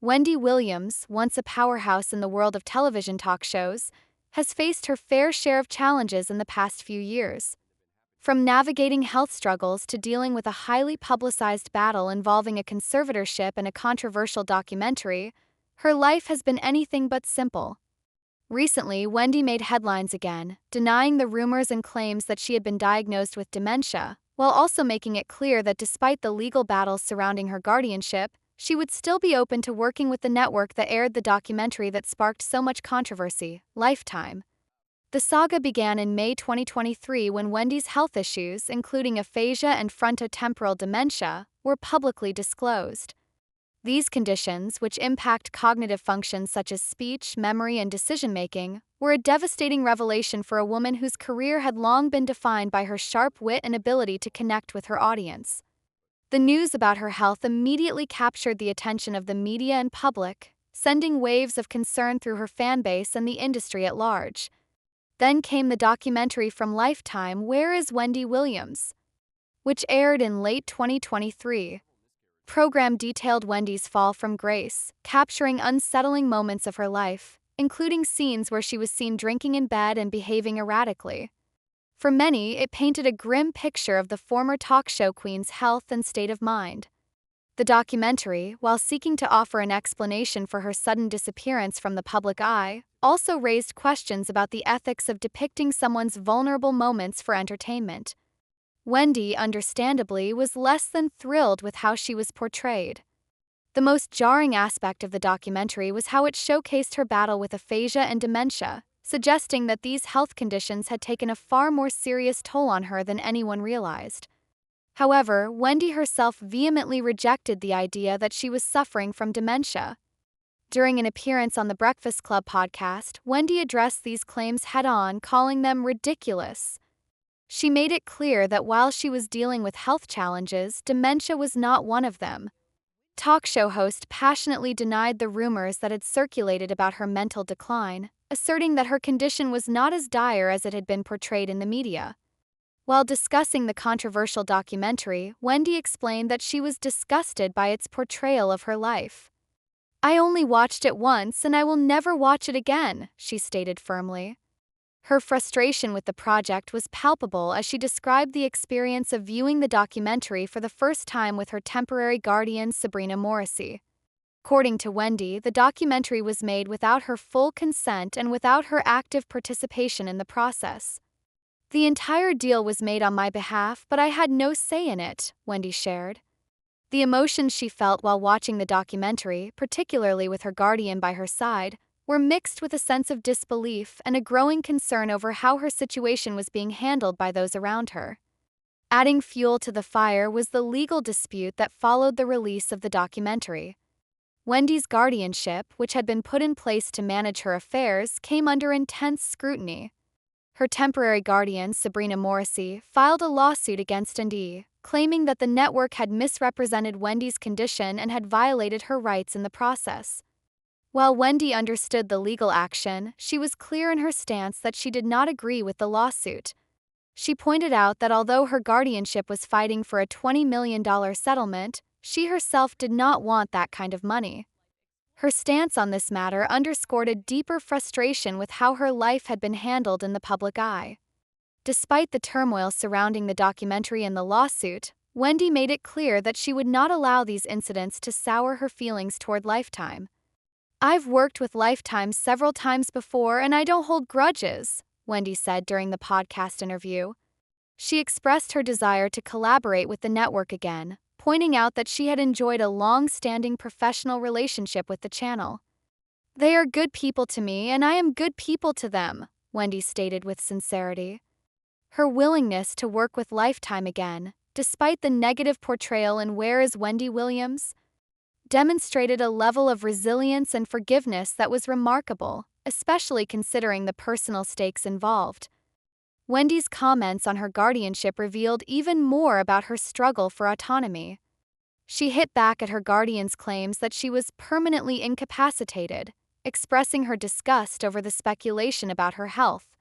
Wendy Williams, once a powerhouse in the world of television talk shows, has faced her fair share of challenges in the past few years. From navigating health struggles to dealing with a highly publicized battle involving a conservatorship and a controversial documentary, her life has been anything but simple. Recently, Wendy made headlines again, denying the rumors and claims that she had been diagnosed with dementia, while also making it clear that despite the legal battles surrounding her guardianship, she would still be open to working with the network that aired the documentary that sparked so much controversy, Lifetime. The saga began in May 2023 when Wendy's health issues, including aphasia and frontotemporal dementia, were publicly disclosed. These conditions, which impact cognitive functions such as speech, memory, and decision-making, were a devastating revelation for a woman whose career had long been defined by her sharp wit and ability to connect with her audience. The news about her health immediately captured the attention of the media and public, sending waves of concern through her fanbase and the industry at large. Then came the documentary from Lifetime, Where is Wendy Williams?, which aired in late 2023. Program detailed Wendy's fall from grace, capturing unsettling moments of her life, including scenes where she was seen drinking in bed and behaving erratically. For many, it painted a grim picture of the former talk show queen's health and state of mind. The documentary, while seeking to offer an explanation for her sudden disappearance from the public eye, also raised questions about the ethics of depicting someone's vulnerable moments for entertainment. Wendy, understandably, was less than thrilled with how she was portrayed. The most jarring aspect of the documentary was how it showcased her battle with aphasia and dementia, suggesting that these health conditions had taken a far more serious toll on her than anyone realized. However, Wendy herself vehemently rejected the idea that she was suffering from dementia. During an appearance on the Breakfast Club podcast, Wendy addressed these claims head-on, calling them ridiculous. She made it clear that while she was dealing with health challenges, dementia was not one of them. Talk show host passionately denied the rumors that had circulated about her mental decline, asserting that her condition was not as dire as it had been portrayed in the media. While discussing the controversial documentary, Wendy explained that she was disgusted by its portrayal of her life. "I only watched it once and I will never watch it again," she stated firmly. Her frustration with the project was palpable as she described the experience of viewing the documentary for the first time with her temporary guardian, Sabrina Morrissey. According to Wendy, the documentary was made without her full consent and without her active participation in the process. "The entire deal was made on my behalf, but I had no say in it," Wendy shared. The emotions she felt while watching the documentary, particularly with her guardian by her side, were mixed with a sense of disbelief and a growing concern over how her situation was being handled by those around her. Adding fuel to the fire was the legal dispute that followed the release of the documentary. Wendy's guardianship, which had been put in place to manage her affairs, came under intense scrutiny. Her temporary guardian, Sabrina Morrissey, filed a lawsuit against Wendy, claiming that the network had misrepresented Wendy's condition and had violated her rights in the process. While Wendy understood the legal action, she was clear in her stance that she did not agree with the lawsuit. She pointed out that although her guardianship was fighting for a $20 million settlement, she herself did not want that kind of money. Her stance on this matter underscored a deeper frustration with how her life had been handled in the public eye. Despite the turmoil surrounding the documentary and the lawsuit, Wendy made it clear that she would not allow these incidents to sour her feelings toward Lifetime. "I've worked with Lifetime several times before and I don't hold grudges," Wendy said during the podcast interview. She expressed her desire to collaborate with the network again, pointing out that she had enjoyed a long-standing professional relationship with the channel. "They are good people to me and I am good people to them," Wendy stated with sincerity. Her willingness to work with Lifetime again, despite the negative portrayal in Where is Wendy Williams?, demonstrated a level of resilience and forgiveness that was remarkable, especially considering the personal stakes involved. Wendy's comments on her guardianship revealed even more about her struggle for autonomy. She hit back at her guardian's claims that she was permanently incapacitated, expressing her disgust over the speculation about her health.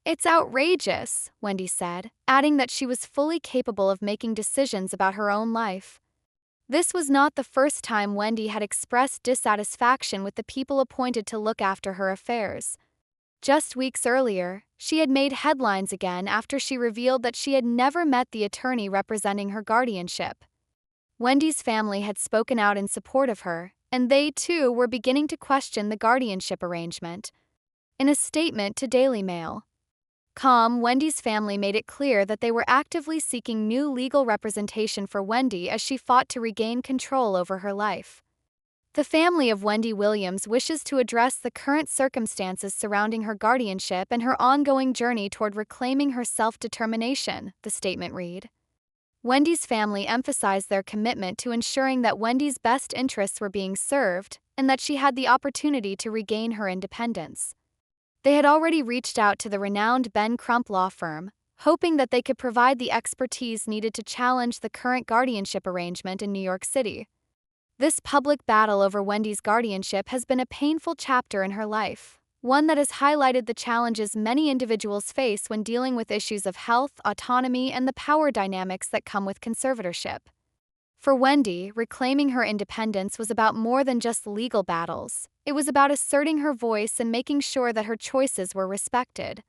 "It's outrageous," Wendy said, adding that she was fully capable of making decisions about her own life. This was not the first time Wendy had expressed dissatisfaction with the people appointed to look after her affairs. Just weeks earlier, she had made headlines again after she revealed that she had never met the attorney representing her guardianship. Wendy's family had spoken out in support of her, and they too were beginning to question the guardianship arrangement. In a statement to Daily Mail.com, Wendy's family made it clear that they were actively seeking new legal representation for Wendy as she fought to regain control over her life. The family of Wendy Williams wishes to address the current circumstances surrounding her guardianship and her ongoing journey toward reclaiming her self-determination, the statement read. Wendy's family emphasized their commitment to ensuring that Wendy's best interests were being served and that she had the opportunity to regain her independence. They had already reached out to the renowned Ben Crump law firm, hoping that they could provide the expertise needed to challenge the current guardianship arrangement in New York City. This public battle over Wendy's guardianship has been a painful chapter in her life, one that has highlighted the challenges many individuals face when dealing with issues of health, autonomy, and the power dynamics that come with conservatorship. For Wendy, reclaiming her independence was about more than just legal battles. It was about asserting her voice and making sure that her choices were respected.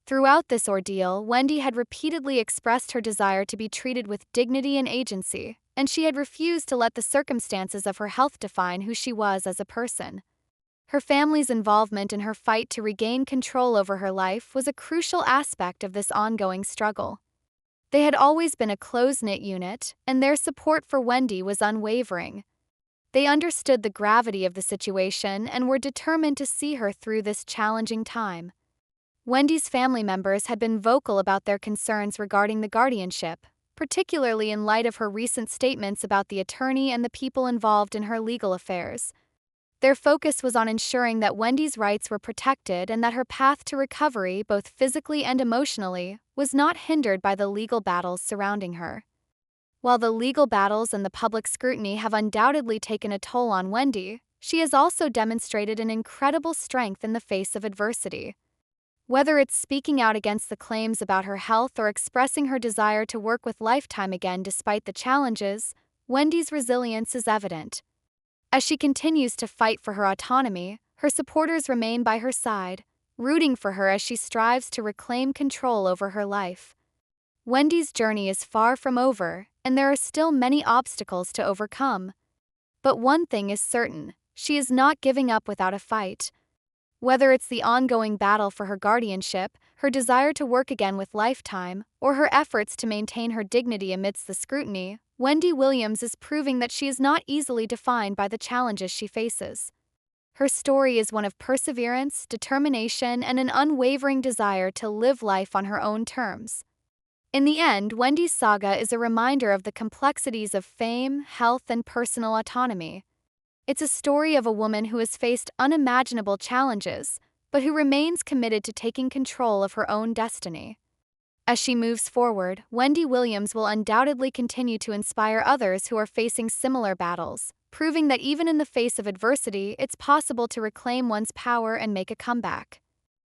Throughout this ordeal, Wendy had repeatedly expressed her desire to be treated with dignity and agency, and she had refused to let the circumstances of her health define who she was as a person. Her family's involvement in her fight to regain control over her life was a crucial aspect of this ongoing struggle. They had always been a close-knit unit, and their support for Wendy was unwavering. They understood the gravity of the situation and were determined to see her through this challenging time. Wendy's family members had been vocal about their concerns regarding the guardianship, particularly in light of her recent statements about the attorney and the people involved in her legal affairs. Their focus was on ensuring that Wendy's rights were protected and that her path to recovery, both physically and emotionally, was not hindered by the legal battles surrounding her. While the legal battles and the public scrutiny have undoubtedly taken a toll on Wendy, she has also demonstrated an incredible strength in the face of adversity. Whether it's speaking out against the claims about her health or expressing her desire to work with Lifetime again despite the challenges, Wendy's resilience is evident. As she continues to fight for her autonomy, her supporters remain by her side, rooting for her as she strives to reclaim control over her life. Wendy's journey is far from over, and there are still many obstacles to overcome. But one thing is certain, she is not giving up without a fight. Whether it's the ongoing battle for her guardianship, her desire to work again with Lifetime, or her efforts to maintain her dignity amidst the scrutiny, Wendy Williams is proving that she is not easily defined by the challenges she faces. Her story is one of perseverance, determination, and an unwavering desire to live life on her own terms. In the end, Wendy's saga is a reminder of the complexities of fame, health, and personal autonomy. It's a story of a woman who has faced unimaginable challenges, but who remains committed to taking control of her own destiny. As she moves forward, Wendy Williams will undoubtedly continue to inspire others who are facing similar battles, proving that even in the face of adversity, it's possible to reclaim one's power and make a comeback.